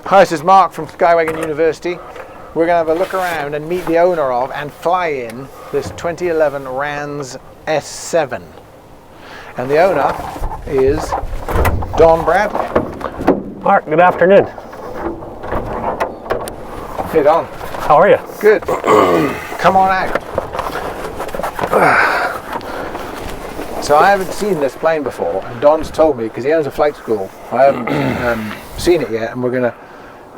Hi, this is Mark from Skywagon University. We're going to have a look around and meet the owner of and fly in this 2011 RANS S-7. And the owner is Don Bradley. Mark, good afternoon. Hey Don. How are you? Good. Come on out. So I haven't seen this plane before, and Don's told me, because he owns a flight school, I haven't seen it yet, and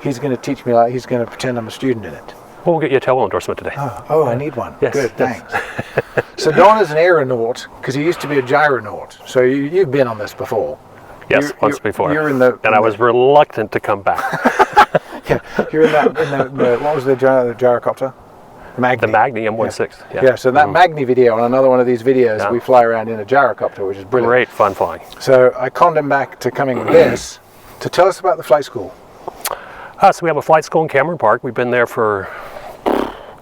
he's gonna teach me, like he's gonna pretend I'm a student in it. We'll get you a tail wheel endorsement today. Oh, I need one. Yes, good, yes. Thanks. So Don is an aeronaut, because he used to be a gyronaut. So you've been on this before. Yes, once before. You're in the... And I was reluctant to come back. Yeah, you're in the what was the gyrocopter? The Magni M16. Yeah, so that Magni video on another one of these videos, we fly around in a gyrocopter, which is brilliant. Great fun flying. So I conned him back to coming with this to tell us about the flight school. So we have a flight school in Cameron Park. We've been there for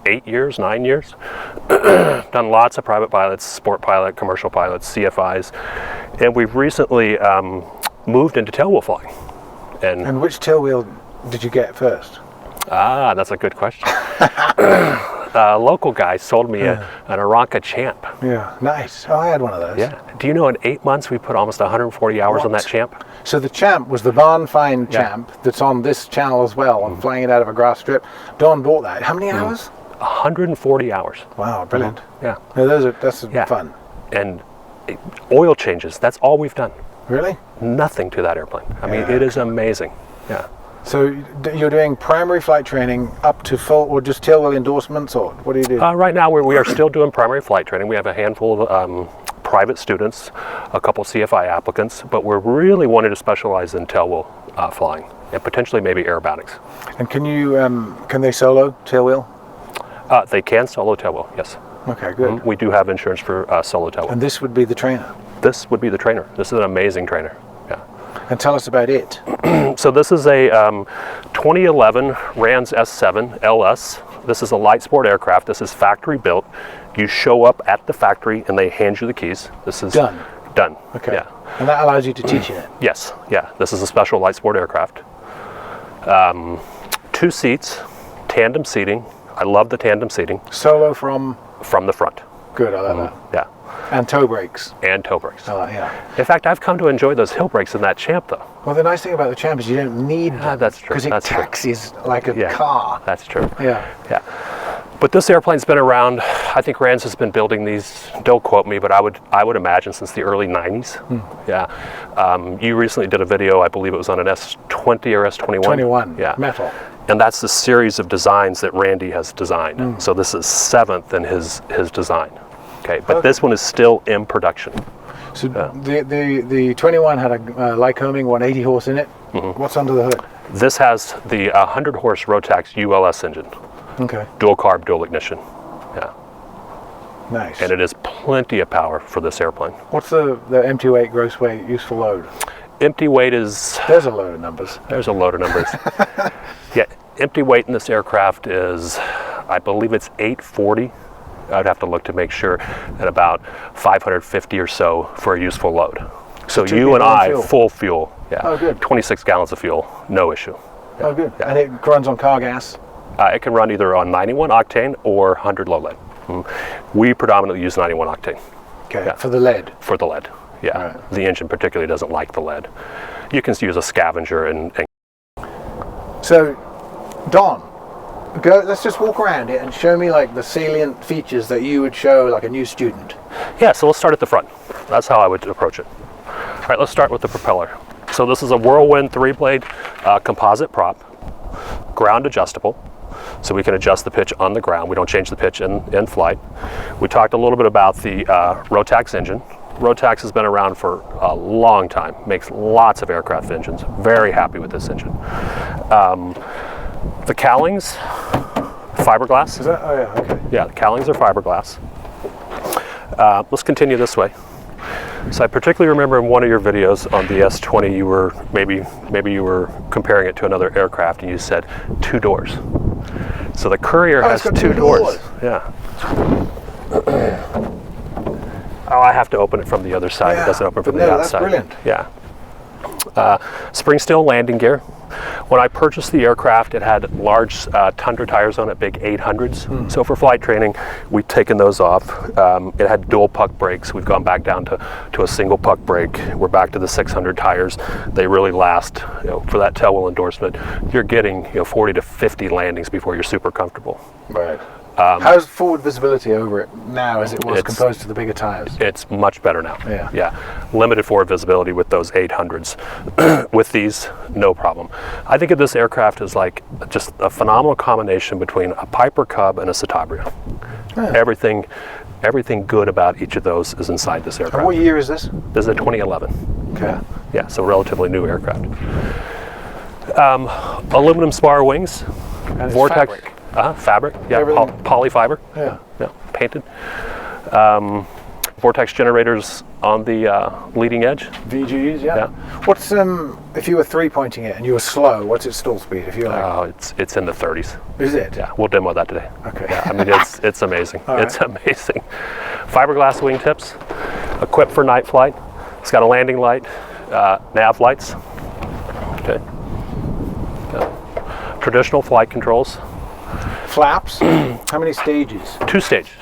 9 years. Done lots of private pilots, sport pilot, commercial pilots, CFIs, and we've recently moved into tailwheel flying. And which tailwheel did you get first? That's a good question. A local guy sold me an Aranca Champ. Yeah, nice. Oh, I had one of those. Yeah. Do you know in 8 months we put almost 140 hours on that Champ? So the Champ was the barn find Champ that's on this channel as well. I'm flying it out of a grass strip. Don bought that. How many hours? 140 hours. Wow, brilliant. Yeah. No, that's fun. And oil changes, that's all we've done. Really? Nothing to that airplane. I mean, it is amazing. Yeah. So you're doing primary flight training up to full, or just tailwheel endorsements, or what do you do? Right now we are still doing primary flight training. We have a handful of private students, a couple CFI applicants, but we're really wanting to specialize in tailwheel flying and potentially maybe aerobatics. And can they solo tailwheel? They can solo tailwheel, yes. Okay, good. We do have insurance for solo tailwheel. And this would be the trainer? This would be the trainer. This is an amazing trainer. Yeah. And tell us about it. So this is a 2011 RANS S-7 LS. This is a light sport aircraft. This is factory built. You show up at the factory and they hand you the keys. This is done. Okay. Yeah. And that allows you to teach it? Yes. Yeah. This is a special light sport aircraft. 2 seats, tandem seating. I love the tandem seating. Solo from the front. Good. I love that. Yeah. And toe brakes. And toe brakes. Yeah. In fact, I've come to enjoy those hill brakes in that Champ, though. Well, the nice thing about the Champ is you don't need them. That's true. Because it taxis like a car. That's true. Yeah. Yeah. But this airplane's been around. I think RANS has been building these. Don't quote me, but I would imagine since the early '90s. Yeah. You recently did a video. I believe it was on an S20 or S21. 21. Yeah. Metal. And that's the series of designs that Randy has designed. So this is 7th in his design. Okay, but this one is still in production. So the 21 had a Lycoming 180 horse in it. What's under the hood? This has the 100 horse Rotax ULS engine. Okay. Dual carb, dual ignition. Yeah. Nice. And it is plenty of power for this airplane. What's the empty weight, gross weight, useful load? Empty weight is... There's a load of numbers. There's a load of numbers. Yeah, empty weight in this aircraft is, I believe it's 840. I'd have to look to make sure, at about 550 or so for a useful load. So you and I, full fuel. Yeah. Oh, good. 26 gallons of fuel, no issue. Yeah. Oh, good. Yeah. And it runs on car gas? It can run either on 91 octane or 100 low lead. We predominantly use 91 octane. Okay, for the lead? For the lead, yeah. Right. The engine particularly doesn't like the lead. You can use a scavenger and... So, Don, let's just walk around it and show me like the salient features that you would show like a new student. Yeah, so let's start at the front. That's how I would approach it. All right, let's start with the propeller. So this is a Whirlwind 3-blade composite prop, ground adjustable. So we can adjust the pitch on the ground. We don't change the pitch in flight. We talked a little bit about the Rotax engine. Rotax has been around for a long time, makes lots of aircraft engines. Very happy with this engine. The cowlings, fiberglass. Is that? Oh yeah, okay. Yeah, the cowlings are fiberglass. Let's continue this way. So I particularly remember in one of your videos on the S20, you were maybe you were comparing it to another aircraft, and you said 2 doors. So the Courier has 2 doors. Yeah. Oh, I have to open it from the other side. It doesn't open from the outside. That's brilliant. Yeah. Spring steel landing gear. When I purchased the aircraft, it had large Tundra tires on it, big 800s. So for flight training, we've taken those off. It had dual puck brakes. We've gone back down to a single puck brake. We're back to the 600 tires. They really last. For that tailwheel endorsement, you're getting 40 to 50 landings before you're super comfortable. Right. How's forward visibility over it now as it was composed to the bigger tires? It's much better now. Yeah. Limited forward visibility with those 800s. With these, no problem. I think of this aircraft as like just a phenomenal combination between a Piper Cub and a Citabria. Yeah. Everything good about each of those is inside this aircraft. And what year is this? This is a 2011. Okay. Yeah, so relatively new aircraft. Aluminum spar wings. And Vortex. fabric. Fabric, yeah, polyfiber, yeah, painted. Vortex generators on the leading edge. VGs, yeah. What's if you were 3-pointing it and you were slow? What's its stall speed? If you're like, oh, it's in the 30s. Is it? Yeah, we'll demo that today. Okay. Yeah, I mean it's amazing. It's right. amazing. Fiberglass wingtips, equipped for night flight. It's got a landing light, nav lights. Okay. Traditional flight controls. Flaps? How many stages? 2 stages.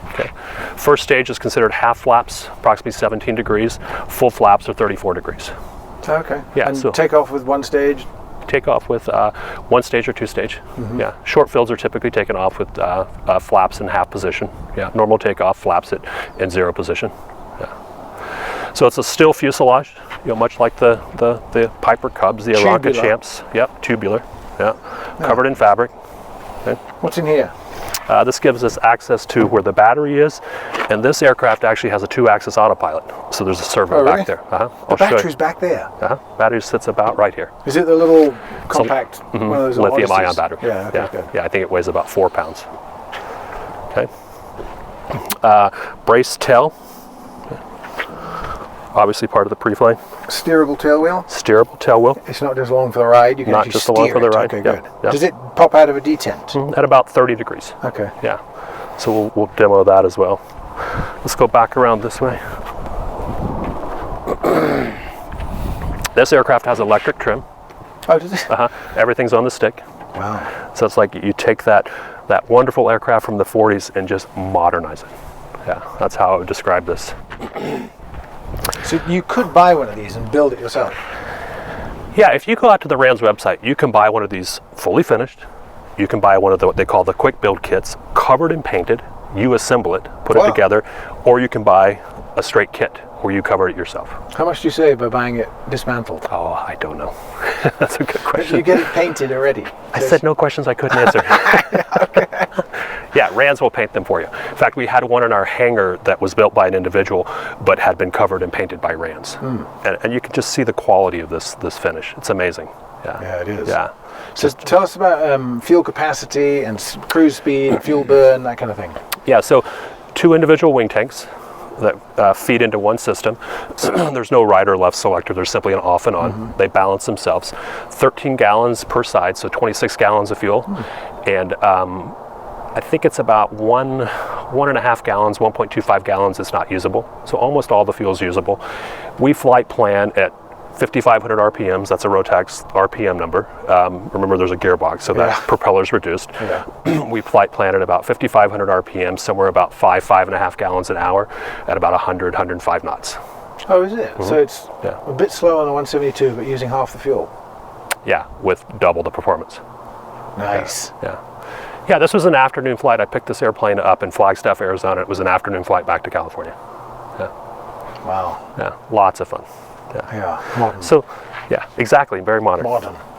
Okay. First stage is considered half flaps, approximately 17 degrees. Full flaps are 34 degrees. Okay. Yeah. And so take off with 1 stage? Take off with 1 stage or 2 stage. Yeah. Short fields are typically taken off with flaps in half position. Yeah. Normal takeoff, flaps it in 0 position. Yeah. So it's a still fuselage, much like the Piper Cubs, the Aranca Champs. Yep. Tubular. Yeah. Covered in fabric. Okay. What's in here? This gives us access to where the battery is, and this aircraft actually has a 2-axis autopilot. So there's a servo back there. The battery's back there? Battery sits about right here. Is it the little compact one of those lithium-ion battery? Yeah, okay, good. Yeah, I think it weighs about 4 pounds. Okay. Brace tail. Obviously part of the pre-flight. Steerable tail wheel? Steerable tail wheel. It's not just along for the ride, you can not just along for the ride. Okay, good. Yeah. Does it pop out of a detent? At about 30 degrees. Okay. Yeah. So we'll demo that as well. Let's go back around this way. This aircraft has electric trim. Oh, does it? Everything's on the stick. Wow. So it's like you take that wonderful aircraft from the 40s and just modernize it. Yeah, that's how I would describe this. So you could buy one of these and build it yourself? Yeah, if you go out to the RANS website, you can buy one of these fully finished. You can buy one of what they call the quick build kits, covered and painted. You assemble it, put it together, or you can buy a straight kit where you cover it yourself. How much do you save by buying it dismantled? Oh, I don't know. That's a good question. You get it painted already. I said no questions I couldn't answer. Yeah, RANS will paint them for you. In fact, we had one in our hangar that was built by an individual, but had been covered and painted by RANS. And you can just see the quality of this finish. It's amazing. Yeah, it is. Yeah. So tell us about fuel capacity and cruise speed, fuel burn, that kind of thing. Yeah, so 2 individual wing tanks that feed into one system. There's no right or left selector. There's simply an off and on. They balance themselves. 13 gallons per side, so 26 gallons of fuel. And I think it's about 1.5 gallons, 1.25 gallons is not usable. So almost all the fuel is usable. We flight plan at 5,500 RPMs, that's a Rotax RPM number. Remember, there's a gearbox, so that propeller's reduced. We flight plan at about 5,500 RPM, somewhere about 5.5 gallons an hour at about 105 knots. Oh, is it? So it's a bit slower on the 172, but using half the fuel? Yeah, with double the performance. Nice. Yeah, this was an afternoon flight. I picked this airplane up in Flagstaff, Arizona. It was an afternoon flight back to California. Wow. Yeah, lots of fun. Modern. So, yeah, exactly, very modern.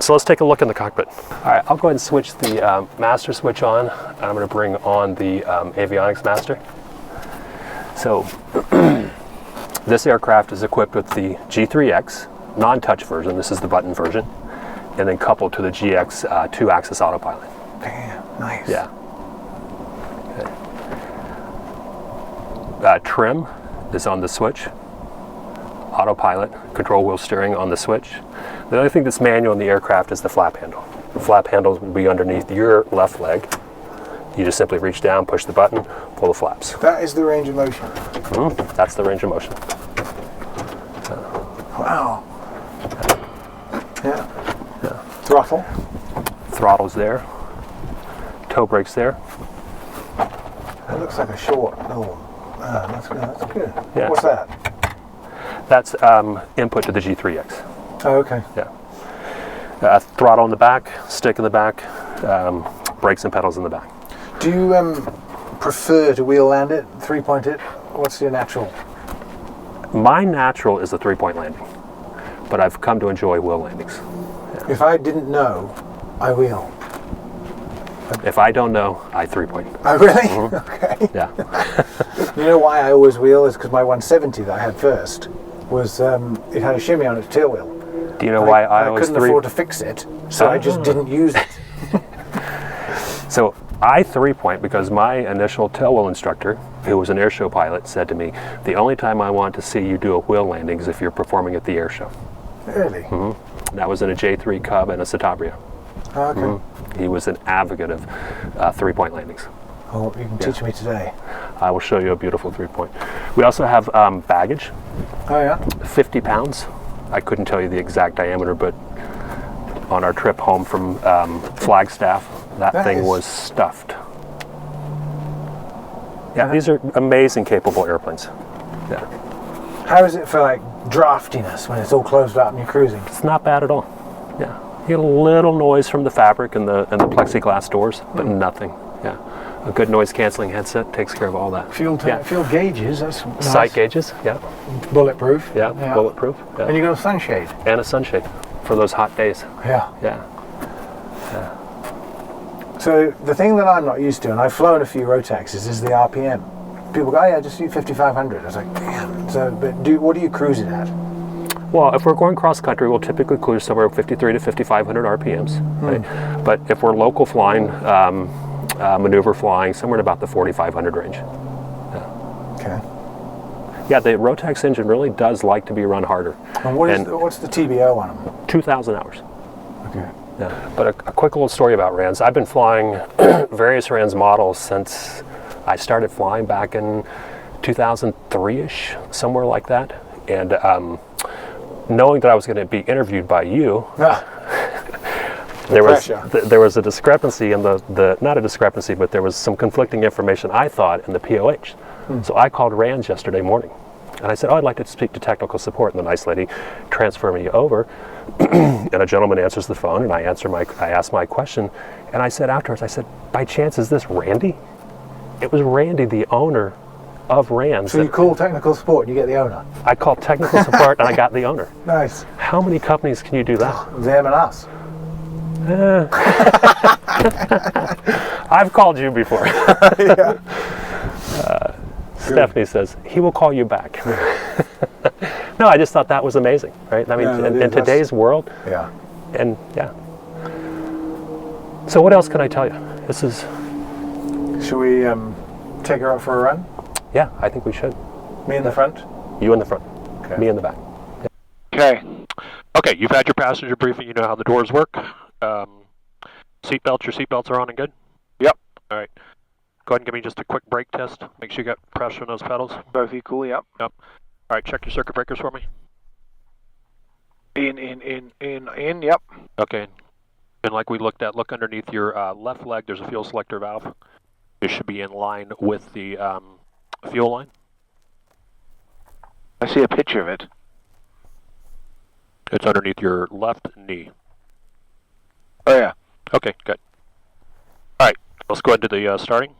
So let's take a look in the cockpit. All right, I'll go ahead and switch the master switch on, and I'm going to bring on the avionics master. So, this aircraft is equipped with the G3X non-touch version. This is the button version, and then coupled to the GX 2-axis autopilot. Damn, nice. Yeah. Okay. Trim is on the switch. Autopilot, control wheel steering on the switch. The only thing that's manual in the aircraft is the flap handle. The flap handle will be underneath your left leg. You just simply reach down, push the button, pull the flaps. That is the range of motion. That's the range of motion. Wow. throttle. Throttle's there. Toe brake's there. It looks like a short. Oh, that's good. That's good. Yeah. What's that? That's input to the G3X. Oh, okay. Yeah. Throttle in the back, stick in the back, brakes and pedals in the back. Do you prefer to wheel land it, 3-point it? What's your natural? My natural is a 3-point landing, but I've come to enjoy wheel landings. Yeah. If I didn't know, I wheel. If I don't know, I 3-point. Oh, really? Mm-hmm. Okay. Yeah. You know why I always wheel is because my 170 that I had first was it had a shimmy on its tail wheel. Do you know why I always couldn't afford to fix it, so I just didn't use it. So I 3-point because my initial tailwheel instructor, who was an airshow pilot, said to me, the only time I want to see you do a wheel landing is if you're performing at the airshow. Really? Mm-hmm. That was in a J3 Cub and a Citabria. Oh, okay. Mm-hmm. He was an advocate of 3-point landings. Oh, you can teach me today. I will show you a beautiful 3-point. We also have baggage. Oh, yeah? 50 pounds. I couldn't tell you the exact diameter, but on our trip home from Flagstaff, that thing was stuffed. Yeah, these are amazing, capable airplanes. Yeah. How is it for like draftiness when it's all closed up and you're cruising? It's not bad at all. Yeah. You get a little noise from the fabric and the plexiglass doors, but nothing. Yeah. A good noise canceling headset takes care of all that. Fuel gauges, that's nice. Sight gauges, yeah. Bulletproof. Yeah, bulletproof. Yeah. And you got a sunshade. And a sunshade for those hot days. Yeah. Yeah. So the thing that I'm not used to, and I've flown a few road taxis, is the RPM. People go, oh yeah, just do 5,500. I was like, damn. So, but what do you cruise it at? Well, if we're going cross country, we'll typically cruise somewhere 53 to 5,500 RPMs. Right? But if we're local flying, maneuver flying, somewhere in about the 4,500 range. Yeah. Okay. Yeah, the Rotax engine really does like to be run harder. And what's the TBO on them? 2,000 hours. Okay. Yeah. But a quick little story about RANs. I've been flying various RANs models since I started flying back in 2003-ish, somewhere like that. And knowing that I was going to be interviewed by you, there was a discrepancy in not a discrepancy, but there was some conflicting information, I thought, in the POH. So I called RANs yesterday morning, and I said, oh, I'd like to speak to technical support, and the nice lady transferred me over, and a gentleman answers the phone, and I asked my question, and I said afterwards, I said, by chance, is this Randy? It was Randy, the owner of RANs. So you call technical support and you get the owner? I called technical support and I got the owner. Nice. How many companies can you do that? Them and us. I've called you before. Yeah. Stephanie says, he will call you back. No, I just thought that was amazing, right? I mean, in today's world. Yeah. And yeah. So what else can I tell you? This is... Should we take her out for a run? Yeah, I think we should. Me in the front? You in the front. Okay. Me in the back. Okay. Okay, you've had your passenger briefing. You know how the doors work. Seatbelts, your seatbelts are on and good? Yep. All right. Go ahead and give me just a quick brake test. Make sure you got pressure on those pedals. Both equal, yep. Yep. All right, check your circuit breakers for me. In, yep. Okay. And like we looked at, look underneath your left leg. There's a fuel selector valve. It should be in line with the fuel line. I see a picture of it. It's underneath your left knee. Oh, yeah. Okay, good. All right, let's go ahead and do the starting.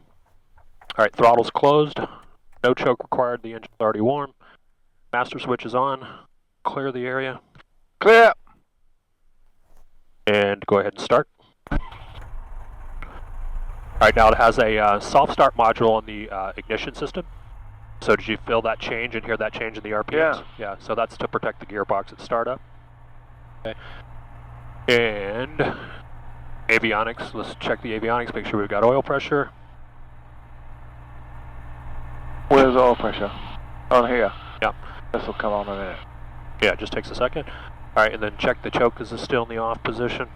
All right, throttle's closed. No choke required. The engine's already warm. Master switch is on. Clear the area. Clear. And go ahead and start. All right, now it has a soft start module on the ignition system. So did you feel that change and hear that change in the RPMs? Yeah. Yeah, so that's to protect the gearbox at startup. Okay. And avionics, let's check the avionics, make sure we've got oil pressure. Where's oil pressure? On here. Yeah. This will come on in a minute. Yeah, it just takes a second. All right, and then check the choke, is it still in the off position?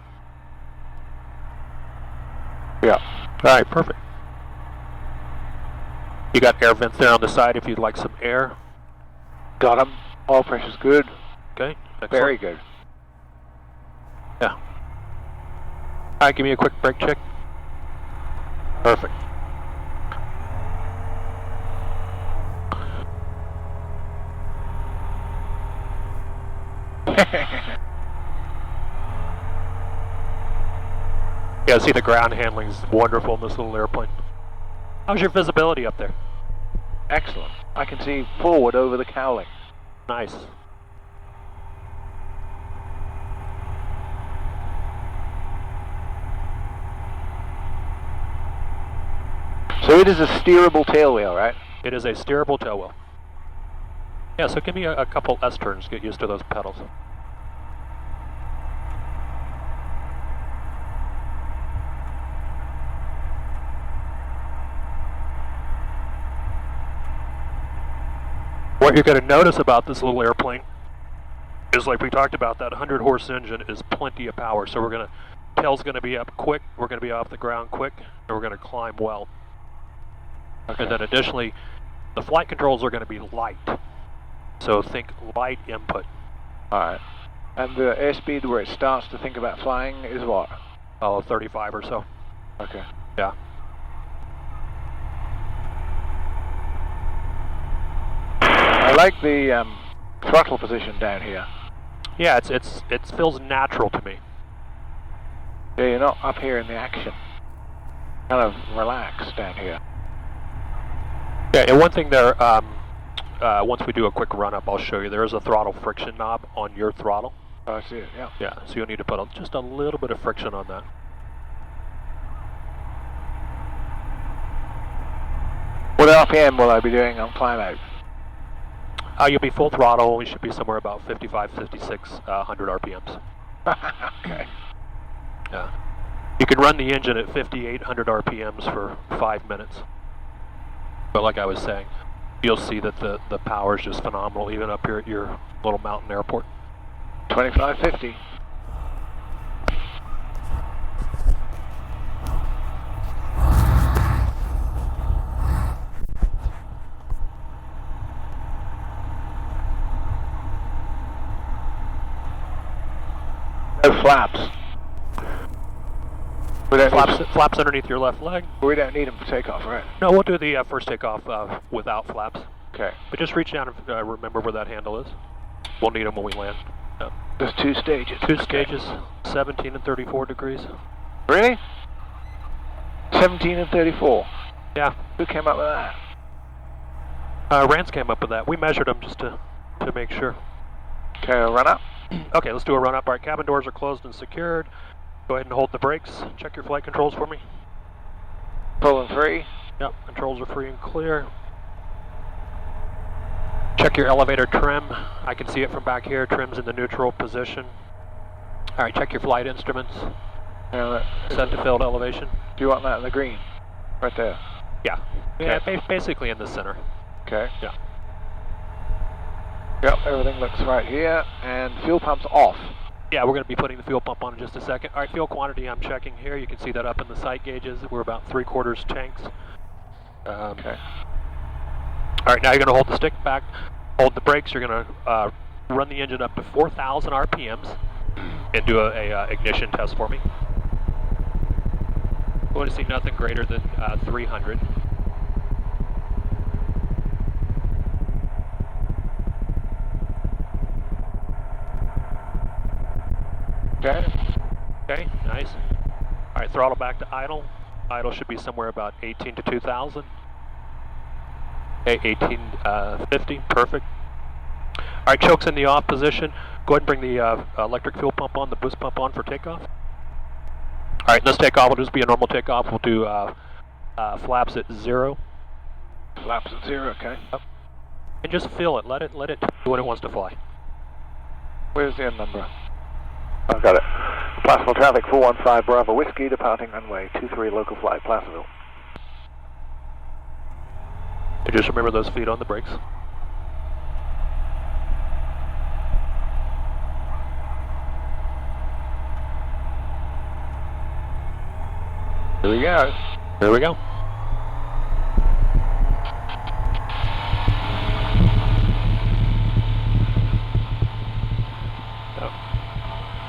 Yeah. All right, perfect. You got air vents there on the side if you'd like some air. Got them. Oil pressure's good. Okay, excellent. Very good. Yeah. Alright, give me a quick brake check. Perfect. Yeah, see the ground handling is wonderful in this little airplane. How's your visibility up there? Excellent. I can see forward over the cowling. Nice. So it is a steerable tailwheel, right? It is a steerable tailwheel. Yeah, so give me a couple S-turns, get used to those pedals. What you're going to notice about this little airplane is, like we talked about, that 100-horse engine is plenty of power. So tail's going to be up quick, we're going to be off the ground quick, and we're going to climb well. Okay. And then additionally, the flight controls are going to be light. So think light input. Alright. And the airspeed where it starts to think about flying is what? Oh, 35 or so. Okay. Yeah. I like the throttle position down here. Yeah, it feels natural to me. Yeah, you're not up here in the action. Kind of relaxed down here. Yeah, and one thing there, once we do a quick run up, I'll show you. There is a throttle friction knob on your throttle. Oh, I see it, yeah. Yeah, so you'll need to put just a little bit of friction on that. What RPM will I be doing on climb out? You'll be full throttle. We should be somewhere about 55, 56, 100 RPMs. Okay. Yeah. You can run the engine at 5,800 RPMs for 5 minutes. But like I was saying, you'll see that the power is just phenomenal, even up here at your little mountain airport. 2550. No flaps. Flaps underneath your left leg. We don't need them for takeoff, right? No, we'll do the first takeoff without flaps. Okay. But just reach down and remember where that handle is. We'll need them when we land. Yeah. There's 2 stages. 2 stages, 17 and 34 degrees. Really? 17 and 34? Yeah. Who came up with that? Rance came up with that. We measured them just to make sure. Okay, I'll run up. Okay, let's do a run up. All right, cabin doors are closed and secured. Go ahead and hold the brakes. Check your flight controls for me. Full and free. Yep, controls are free and clear. Check your elevator trim. I can see it from back here. Trim's in the neutral position. All right, check your flight instruments. Yeah, Set to field elevation. Do you want that in the green? Right there. Yeah. Okay. Yeah, basically in the center. Okay. Yeah. Yep, everything looks right here. And fuel pump's off. Yeah, we're going to be putting the fuel pump on in just a second. All right, fuel quantity I'm checking here. You can see that up in the sight gauges. We're about 3/4 tanks. Okay. All right, now you're going to hold the stick back, hold the brakes. You're going to run the engine up to 4,000 RPMs and do a ignition test for me. I want to see nothing greater than 300. Okay. Okay, nice. All right, throttle back to idle. Idle should be somewhere about 18 to 2,000. Okay, 1850, perfect. All right, choke's in the off position. Go ahead and bring the electric fuel pump on, the boost pump on for takeoff. All right, this takeoff will just be a normal takeoff. We'll do flaps at 0. Flaps at 0, okay. Yep. And just feel it. Let it do what it wants to fly. Where's the end number? I've got it. Placerville traffic 415 Bravo Whiskey, departing runway 23 local flight Placerville. And just remember those feet on the brakes. Here we go. There we go.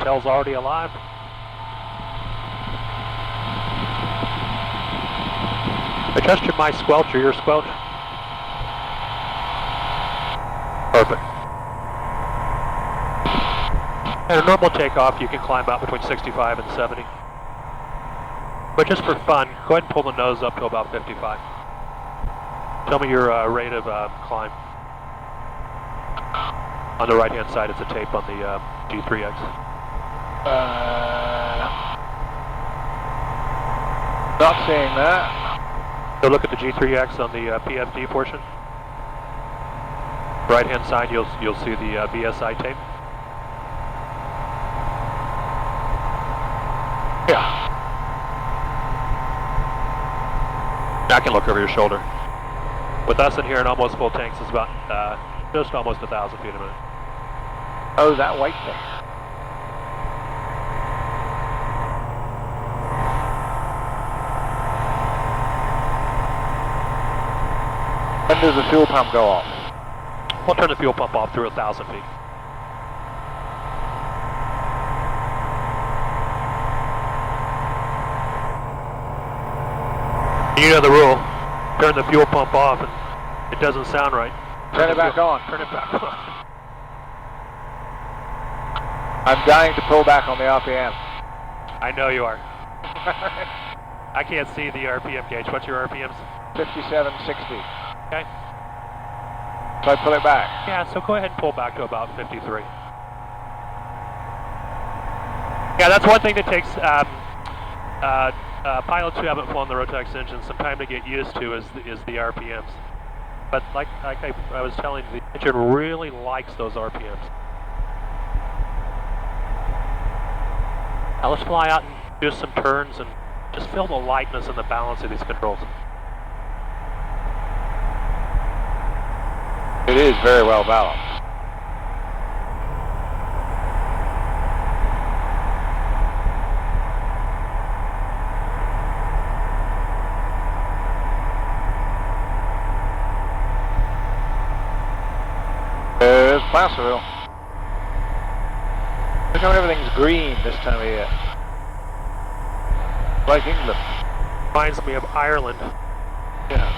Tail's already alive. Adjust my squelch or your squelch. Perfect. At a normal takeoff, you can climb out between 65 and 70. But just for fun, go ahead and pull the nose up to about 55. Tell me your rate of climb. On the right-hand side, it's a tape on the G3X. Not seeing that. So look at the G3X on the PFD portion. Right-hand side, you'll see the BSI tape. Yeah. I can look over your shoulder. With us in here in almost full tanks, it's about just almost 1,000 feet a minute. Oh, that white thing. When does the fuel pump go off? We'll turn the fuel pump off through 1,000 feet. You know the rule. Turn the fuel pump off and it doesn't sound right. Turn it back on. Turn it back on. I'm dying to pull back on the RPM. I know you are. I can't see the RPM gauge. What's your RPMs? 5760. Okay. So I pull it back. Yeah, so go ahead and pull back to about 53. Yeah, that's one thing that takes pilots who haven't flown the Rotax engine some time to get used to is the RPMs. But like I was telling you, the engine really likes those RPMs. Now let's fly out and do some turns and just feel the lightness and the balance of these controls. It is very well balanced. There's Placerville. Look how everything's green this time of year. Like England. Reminds me of Ireland. Yeah.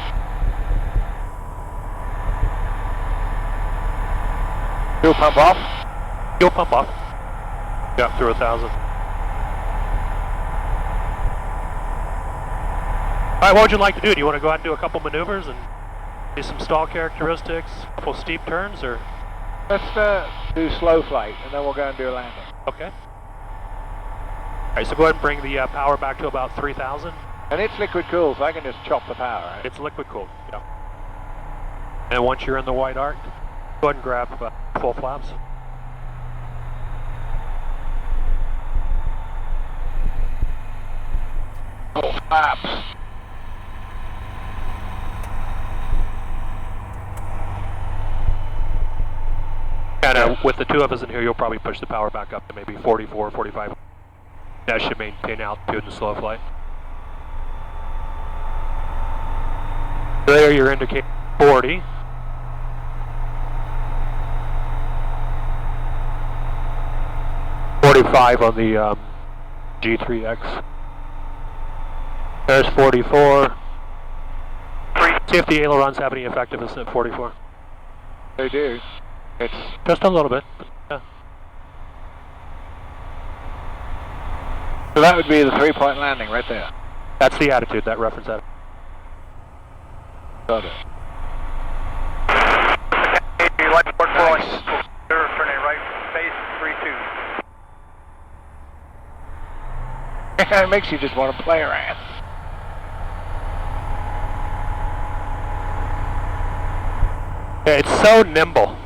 Fuel pump off? Fuel pump off. Yeah, through 1,000. Alright, what would you like to do? Do you want to go out and do a couple maneuvers and do some stall characteristics, a couple steep turns, or? Let's do slow flight and then we'll go and do a landing. Okay. Alright, so go ahead and bring the power back to about 3,000. And it's liquid cooled, so I can just chop the power, right? It's liquid cooled, yeah. And once you're in the white arc, go ahead and grab full flaps. Full flaps. And with the two of us in here, you'll probably push the power back up to maybe 44, 45. That should maintain altitude in slow flight. There you're indicating 40. On the G3X. There's 44. See if the ailerons have any effectiveness at 44. They do. It's just a little bit. Yeah. So that would be the 3-point landing right there. That's the attitude, that reference attitude. Got it. Light port 4, turning right, base 32. It makes you just want to play around. Yeah, it's so nimble.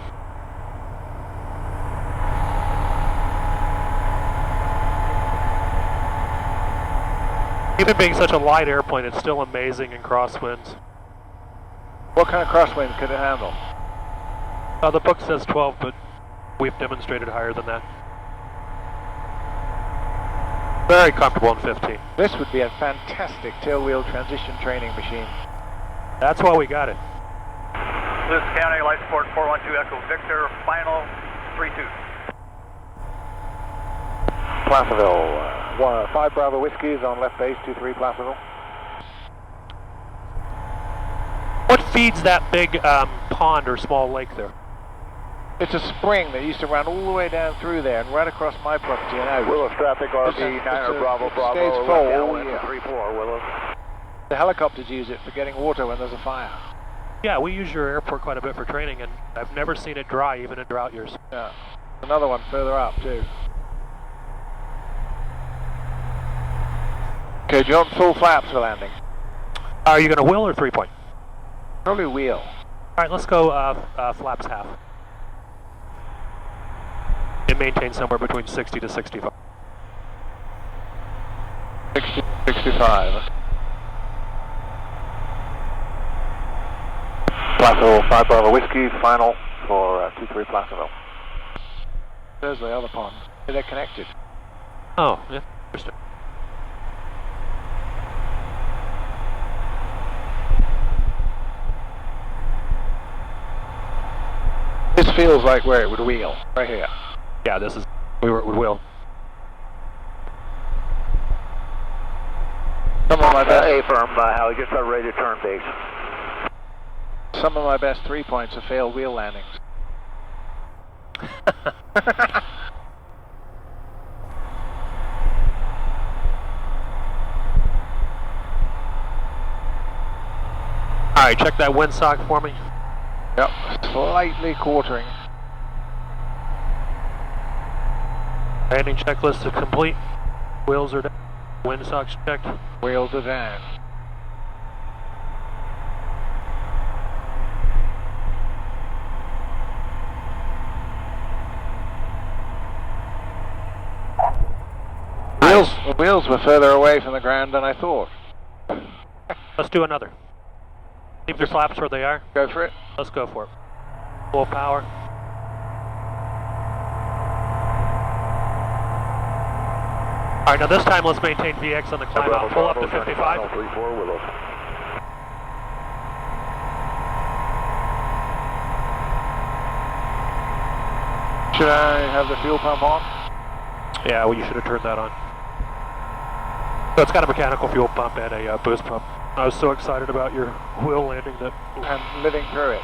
Even being such a light airplane, it's still amazing in crosswinds. What kind of crosswind could it handle? The book says 12, but we've demonstrated higher than that. Very comfortable in 15. This would be a fantastic tailwheel transition training machine. That's why we got it. Lewis County, light support 412 Echo Victor, final 32. Placerville, 5 Bravo Whiskies on left base, 23 Placerville. What feeds that big pond or small lake there? It's a spring that used to run all the way down through there and right across my property and out. Willis traffic, RB 9 Bravo, Bravo. Stays full all year. 3-4, Willis. The helicopters use it for getting water when there's a fire. Yeah, we use your airport quite a bit for training, and I've never seen it dry, even in drought years. Yeah. Another one further up, too. Okay, do you want full flaps for landing? Are you going to wheel or 3-point? Probably wheel. All right, let's go flaps half. It maintains somewhere between 60 to 65. 60, 65. Placerville, 5 Bravo Whiskey, final for 23 Placerville. There's the other pond. They're connected. Oh, yeah, interesting. This feels like where it would wheel, right here. Yeah, this is where it would wheel. Some of my best, A-firm, Howie, just about ready to turn base. some of my best 3-points are failed wheel landings. All right, check that windsock for me. Yep, slightly quartering. Landing checklist is complete. Wheels are down. Windsocks checked. Wheels are down. The wheels were further away from the ground than I thought. Let's do another. Leave your flaps where they are. Go for it. Let's go for it. Full power. All right, now this time let's maintain VX on the climb out. Pull up to 55. 3-4, Willis. Should I have the fuel pump on? Yeah, well, you should have turned that on. So it's got a mechanical fuel pump and a boost pump. I was so excited about your wheel landing that... I'm living through it.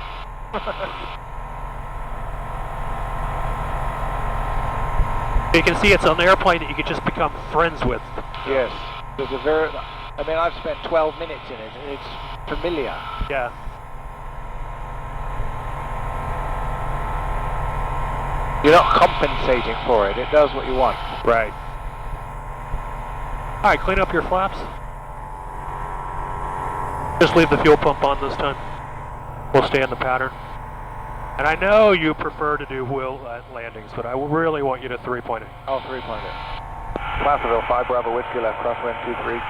You can see it's an airplane that you can just become friends with. Yes. There's a very... I mean, I've spent 12 minutes in it, and it's familiar. Yeah. You're not compensating for it. It does what you want. Right. All right, clean up your flaps. Just leave the fuel pump on this time. We'll stay in the pattern. And I know you prefer to do wheel landings, but I really want you to 3-point it. I'll 3-point it. Placerville, 5 Bravo Whiskey, left crosswind 23.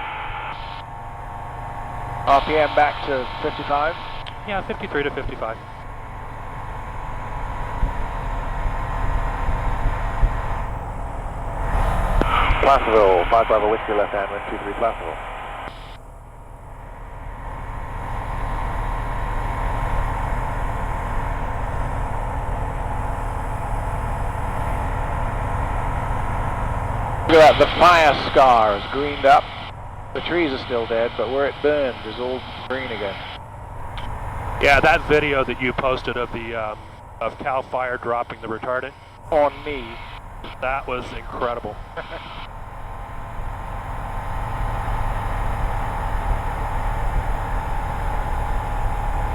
RPM back to 55. Yeah, 53 to 55. Placerville, 5 Bravo Whiskey, left hand, wind 23 Placerville. Look at that, the fire scar is greened up. The trees are still dead, but where it burned is all green again. Yeah, that video that you posted of the of Cal Fire dropping the retardant On me. that was incredible.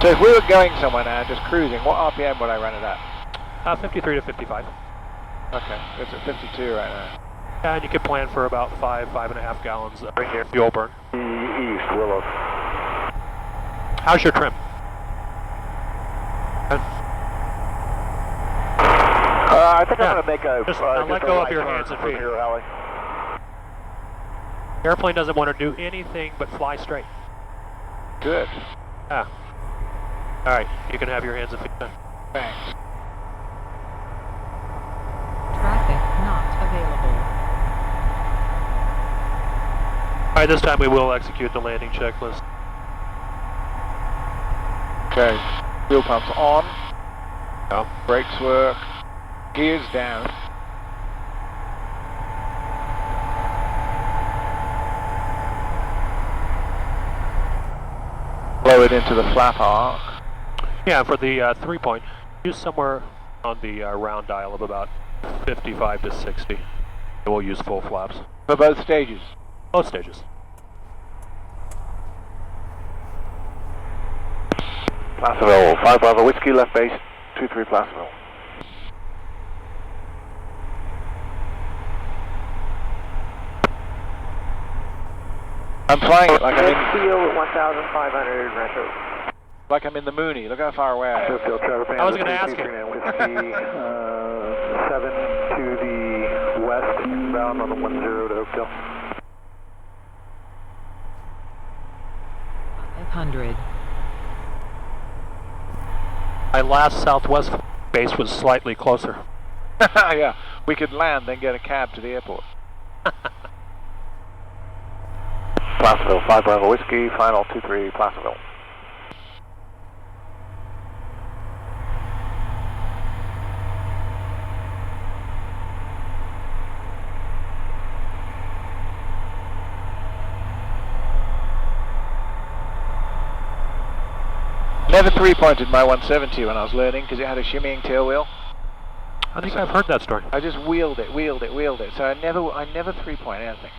So if we were going somewhere now, just cruising, what RPM would I run it at? 53 to 55. Okay, it's at 52 right now. And you could plan for about 5.5 gallons of fuel burn. East, Willow. How's your trim? I think I'm going to make a... Just let go of your hands and feet. Here, Howie. Airplane doesn't want to do anything but fly straight. Good. Ah. All right, you can have your hands and feet then. Thanks. Traffic not available. All right, this time we will execute the landing checklist. Okay, fuel pumps on. Oh. Brakes work. Gears down. Lowered forward into the flap arc. Yeah, for the 3-point, use somewhere on the round dial of about 55 to 60. And we'll use full flaps. For both stages? Both stages. Placerville, 5 Bravo Whiskey, left base, 23 Placerville. I'm flying it like I'm in... Field 1,500 retro. Like I'm in the Mooney. Look how far away I am. I was going to ask you. Whiskey, 7 to the west, bound on the 10 to Oakdale. 500. My last Southwest base was slightly closer. Yeah, we could land, then get a cab to the airport. Placerville, 5 Bravo Whiskey, final 23 Placerville. Never three-pointed my 170 when I was learning because it had a shimmying tail wheel. I think I've heard that story. I just wheeled it. So I never three-point anything.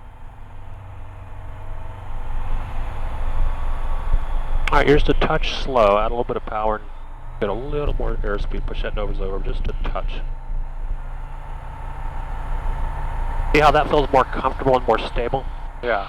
All right, here's the touch slow. Add a little bit of power and get a little more airspeed. Push that nose over just a touch. See how that feels more comfortable and more stable? Yeah.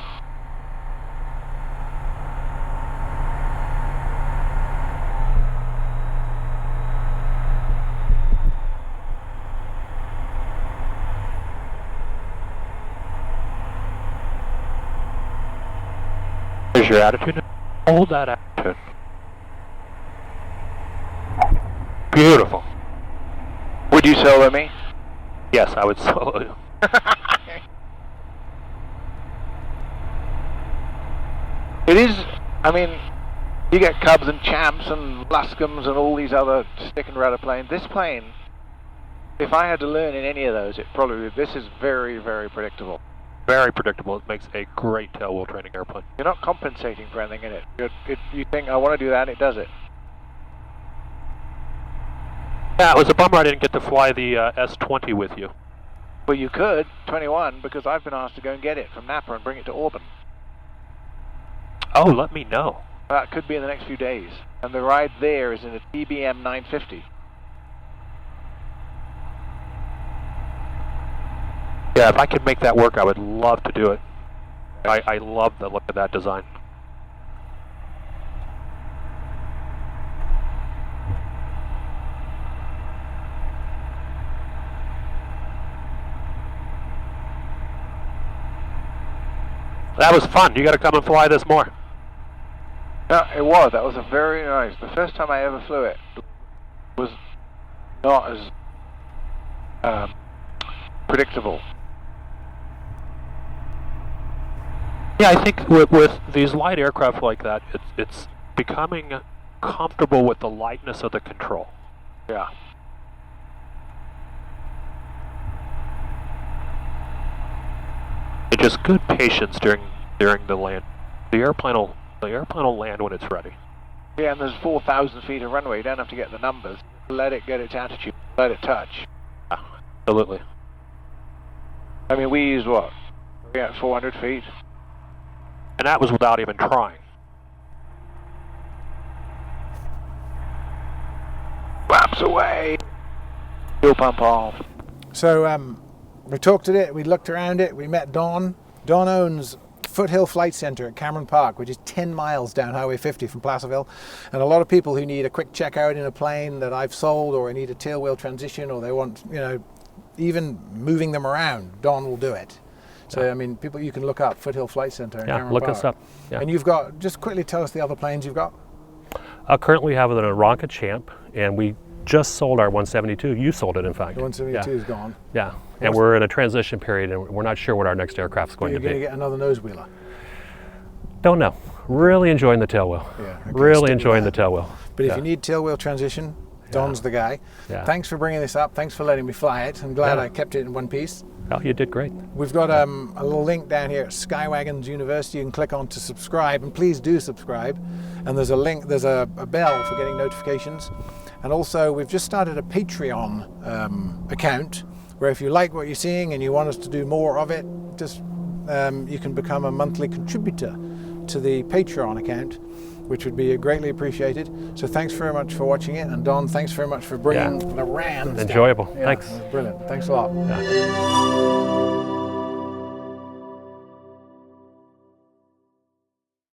Here's your attitude. Hold that attitude. Beautiful. Would you solo me? Yes, I would solo you. It is, I mean, you get Cubs and Champs and Luscombe's and all these other stick and rudder planes. This plane, if I had to learn in any of those, this is very, very predictable. Very predictable. It makes a great tailwheel training airplane. You're not compensating for anything in it. You think, I want to do that, and it does it. Yeah, it was a bummer I didn't get to fly the S-20 with you. Well, you could, 21, because I've been asked to go and get it from Napa and bring it to Auburn. Oh, let me know. That could be in the next few days. And the ride there is in a TBM 950. Yeah, if I could make that work, I would love to do it. I love the look of that design. That was fun. You got to come and fly this more. Yeah, it was. That was a very nice. The first time I ever flew it was not as predictable. Yeah, I think with these light aircraft like that, it's becoming comfortable with the lightness of the control. Yeah. It's just good patience during the land. The airplane will land when it's ready. Yeah, and there's 4,000 feet of runway. You don't have to get the numbers. Let it get its altitude. Let it touch. Yeah, absolutely. I mean, we used what? We got 400 feet. And that was without even trying. Flaps away. Fuel pump off. So we talked at it. We looked around it. We met Don. Don owns Foothill Flight Center at Cameron Park, which is 10 miles down Highway 50 from Placerville. And a lot of people who need a quick checkout in a plane that I've sold, or need a tailwheel transition, or they want, even moving them around, Don will do it. So, I mean, people, you can look up Foothill Flight Center in Cameron look Park. us up. Yeah. And you've got, just quickly tell us the other planes you've got. Currently we have an Aranca Champ, and we just sold our 172. You sold it, in fact. The 172 is gone. Yeah, and we're in a transition period, and we're not sure what our next aircraft's going to be. You're going to get another nose wheeler? Don't know. Really enjoying the tailwheel. Yeah, okay, really enjoying the tailwheel. But if you need tailwheel transition, Don's the guy. Yeah. Thanks for bringing this up. Thanks for letting me fly it. I'm glad I kept it in one piece. Oh, you did great. We've got a little link down here at Skywagons University. You can click on to subscribe, and please do subscribe. And there's a link, there's a bell for getting notifications. And also, we've just started a Patreon account, where if you like what you're seeing and you want us to do more of it, just you can become a monthly contributor to the Patreon account, which would be greatly appreciated. So thanks very much for watching it, and Don, thanks very much for bringing the Rams. Enjoyable. Yeah, Thanks. Brilliant. Thanks a lot. Yeah.